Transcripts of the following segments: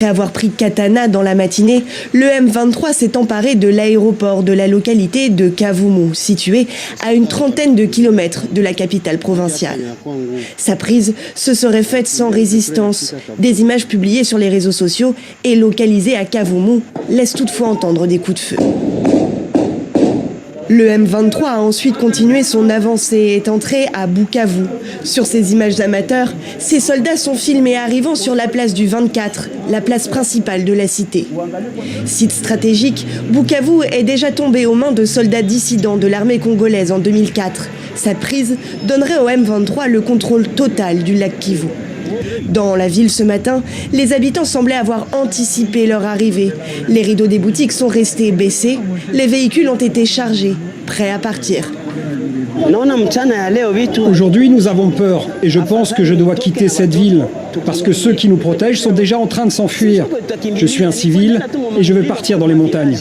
Après avoir pris Katana dans la matinée, le M23 s'est emparé de l'aéroport de la localité de Kavumu, situé à une trentaine de kilomètres de la capitale provinciale. Sa prise se serait faite sans résistance. Des images publiées sur les réseaux sociaux et localisées à Kavumu laissent toutefois entendre des coups de feu. Le M23 a ensuite continué son avancée et est entré à Bukavu. Sur ces images amateurs, ces soldats sont filmés arrivant sur la place du 24, la place principale de la cité. Site stratégique, Bukavu est déjà tombé aux mains de soldats dissidents de l'armée congolaise en 2004. Sa prise donnerait au M23 le contrôle total du lac Kivu. Dans la ville ce matin, les habitants semblaient avoir anticipé leur arrivée. Les rideaux des boutiques sont restés baissés, les véhicules ont été chargés, prêts à partir. Aujourd'hui, nous avons peur et je pense que je dois quitter cette ville parce que ceux qui nous protègent sont déjà en train de s'enfuir. Je suis un civil et je veux partir dans les montagnes.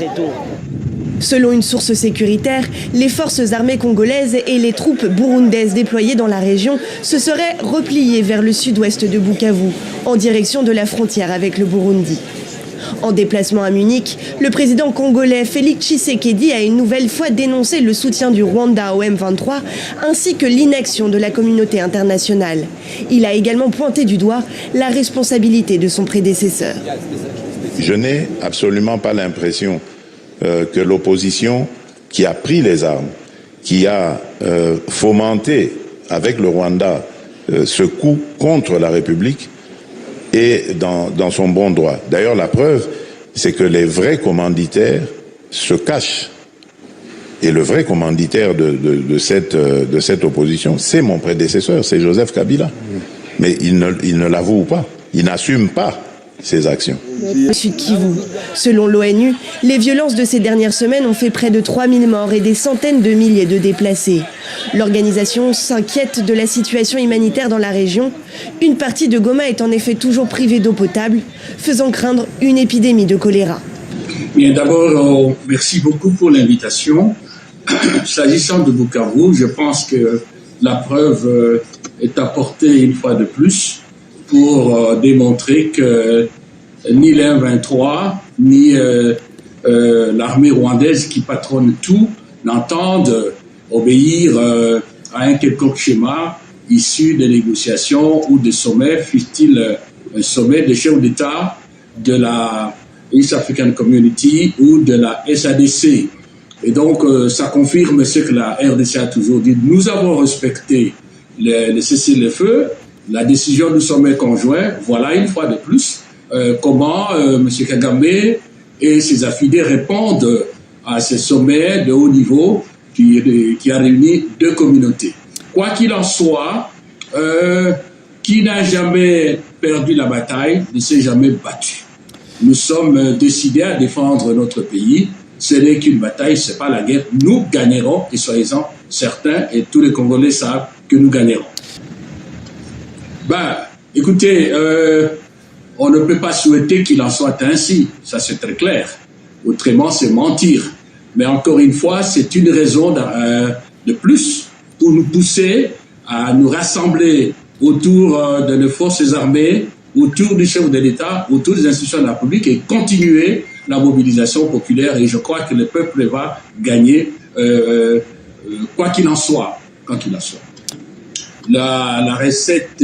Selon une source sécuritaire, les forces armées congolaises et les troupes burundaises déployées dans la région se seraient repliées vers le sud-ouest de Bukavu, en direction de la frontière avec le Burundi. En déplacement à Munich, le président congolais Félix Tshisekedi a une nouvelle fois dénoncé le soutien du Rwanda au M23 ainsi que l'inaction de la communauté internationale. Il a également pointé du doigt la responsabilité de son prédécesseur. Je n'ai absolument pas l'impression que l'opposition qui a pris les armes, qui a fomenté avec le Rwanda ce coup contre la République est dans son bon droit. D'ailleurs, la preuve, c'est que les vrais commanditaires se cachent. Et le vrai commanditaire de cette opposition, c'est mon prédécesseur, c'est Joseph Kabila. Mais il ne l'avoue pas, il n'assume pas ses actions. Sud Kivu. Selon l'ONU, les violences de ces dernières semaines ont fait près de 3000 morts et des centaines de milliers de déplacés. L'organisation s'inquiète de la situation humanitaire dans la région. Une partie de Goma est en effet toujours privée d'eau potable, faisant craindre une épidémie de choléra. Bien, d'abord, merci beaucoup pour l'invitation. S'agissant de Bukavu, je pense que la preuve est apportée une fois de plus pour démontrer que ni l'M23, ni l'armée rwandaise qui patronne tout n'entendent obéir à un quelconque schéma issu des négociations ou des sommets, fût-il un sommet des chefs d'État de la East African Community ou de la SADC. Et donc, ça confirme ce que la RDC a toujours dit. Nous avons respecté le cessez-le-feu, la décision du sommet conjoint. Voilà une fois de plus comment M. Kagame et ses affidés répondent à ce sommet de haut niveau qui a réuni deux communautés. Quoi qu'il en soit, qui n'a jamais perdu la bataille ne s'est jamais battu. Nous sommes décidés à défendre notre pays. Ce n'est qu'une bataille, ce n'est pas la guerre. Nous gagnerons, et soyez-en certains, et tous les Congolais savent que nous gagnerons. Écoutez, on ne peut pas souhaiter qu'il en soit ainsi, ça c'est très clair. Autrement, c'est mentir. Mais encore une fois, c'est une raison de plus pour nous pousser à nous rassembler autour de nos forces armées, autour du chef de l'État, autour des institutions de la République et continuer la mobilisation populaire. Et je crois que le peuple va gagner, quoi qu'il en soit. Quoi qu'il en soit. La recette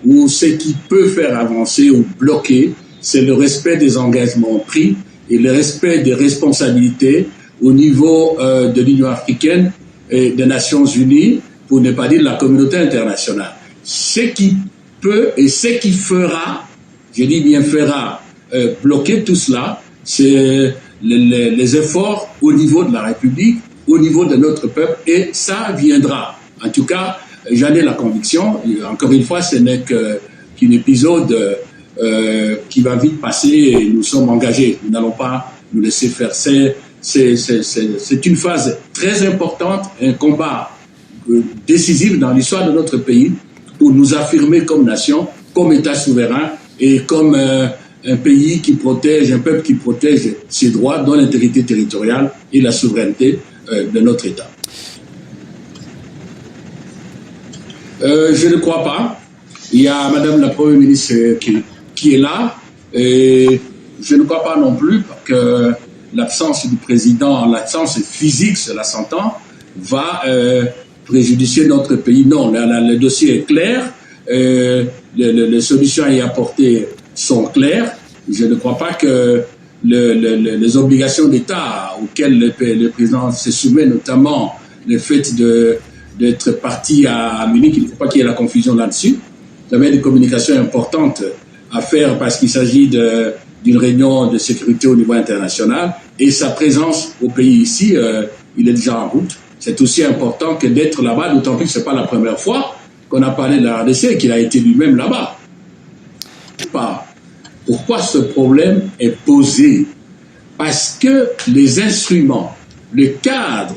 ou ce qui peut faire avancer ou bloquer, c'est le respect des engagements pris et le respect des responsabilités au niveau de l'Union africaine et des Nations unies, pour ne pas dire de la communauté internationale. Ce qui peut et ce qui fera, je dis bien fera, bloquer tout cela, c'est les efforts au niveau de la République, au niveau de notre peuple, et ça viendra. En tout cas, j'en ai la conviction. Encore une fois, ce n'est qu'un épisode qui va vite passer et nous sommes engagés. Nous n'allons pas nous laisser faire. C'est une phase très importante, un combat décisif dans l'histoire de notre pays pour nous affirmer comme nation, comme État souverain et comme un pays qui protège, un peuple qui protège ses droits, dont l'intégrité territoriale et la souveraineté de notre État. Je ne crois pas. Il y a Madame la Première ministre qui est là. Et je ne crois pas non plus que l'absence du président, l'absence physique, cela s'entend, va préjudicier notre pays. Non, le dossier est clair, les solutions à y apporter sont claires. Je ne crois pas que les obligations d'État auxquelles le président se soumet, notamment le fait d'être parti à Munich, il ne faut pas qu'il y ait la confusion là-dessus. Il y avait des communications importantes à faire parce qu'il s'agit d'une réunion de sécurité au niveau international et sa présence au pays ici, il est déjà en route. C'est aussi important que d'être là-bas, d'autant plus que ce n'est pas la première fois qu'on a parlé de la RDC et qu'il a été lui-même là-bas. Pourquoi ce problème est posé? Parce que les instruments, le cadre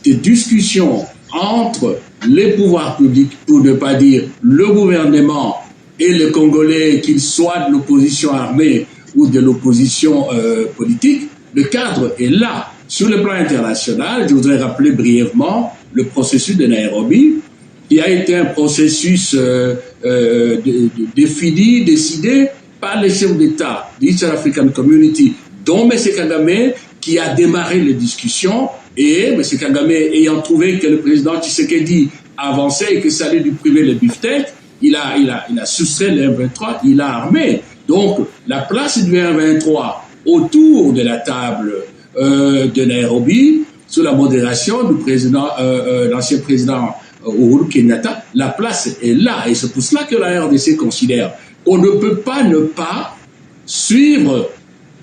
de discussion entre les pouvoirs publics, pour ne pas dire le gouvernement et les Congolais, qu'ils soient de l'opposition armée ou de l'opposition politique, le cadre est là. Sur le plan international, je voudrais rappeler brièvement le processus de Nairobi, qui a été un processus défini, décidé par les chefs d'État de l'East African Community, dont M. Kagame, qui a démarré les discussions, et M. Kagame ayant trouvé que le président Tshisekedi avançait et que ça allait lui priver le beefsteak, il a soustrait le M23, il a armé. Donc, la place du M23 autour de la table de Nairobi, sous la modération du président, l'ancien président Uhuru Kenyatta, la place est là. Et c'est pour cela que la RDC considère qu'on ne peut pas ne pas suivre,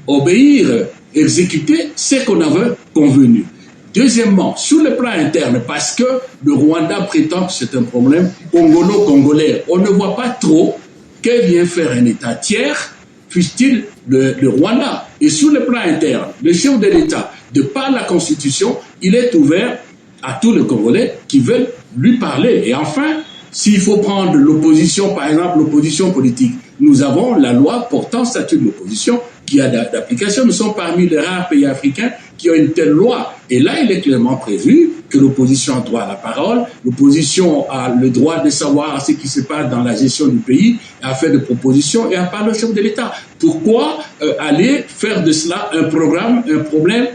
obéir, exécuter ce qu'on avait convenu. Deuxièmement, sur le plan interne, parce que le Rwanda prétend que c'est un problème congolo-congolais, on ne voit pas trop que vient faire un État tiers, fût-il le Rwanda. Et sur le plan interne, le chef de l'État, de par la Constitution, il est ouvert à tous les Congolais qui veulent lui parler. Et enfin, s'il faut prendre l'opposition, par exemple l'opposition politique, nous avons la loi portant statut de l'opposition qui a d'application. Nous sommes parmi les rares pays africains qui ont une telle loi. Et là, il est clairement prévu que l'opposition a droit à la parole, l'opposition a le droit de savoir ce qui se passe dans la gestion du pays, à faire des propositions et à parler au chef de l'État. Pourquoi aller faire de cela un programme, un problème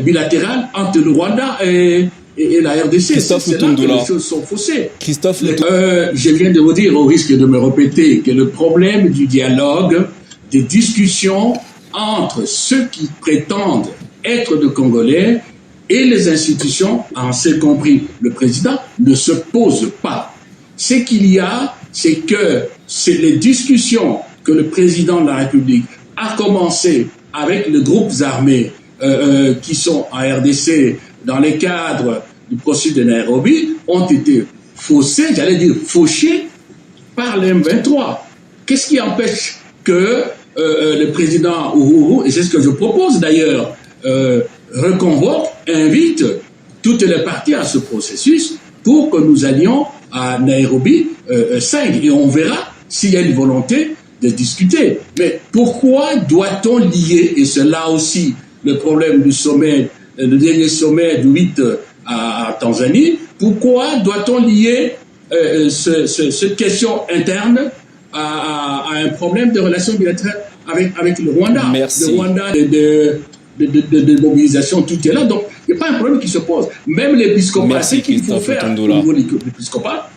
bilatéral entre le Rwanda et la RDC? C'est là que les choses sont faussées. Je viens de vous dire, au risque de me répéter, que le problème du dialogue, des discussions entre ceux qui prétendent être de Congolais et les institutions, en ce compris le président, ne se pose pas. Ce qu'il y a, c'est que c'est les discussions que le président de la République a commencé avec les groupes armés qui sont en RDC dans les cadres du processus de Nairobi ont été faussés, j'allais dire fauchés, par le M23. Qu'est-ce qui empêche que le président Uhuru, et c'est ce que je propose d'ailleurs, reconvoque, invite toutes les parties à ce processus pour que nous allions à Nairobi 5 et on verra s'il y a une volonté de discuter. Mais pourquoi doit-on lier, et c'est là aussi le problème du sommet, le dernier sommet du 8 à Tanzanie, pourquoi doit-on lier cette question interne à un problème de relations bilatérales avec le Rwanda? Merci. Le Rwanda de mobilisation, tout est là. Donc, il n'y a pas un problème qui se pose. Même l'épiscopat, ce qu'il faut faire au niveau de l'épiscopat,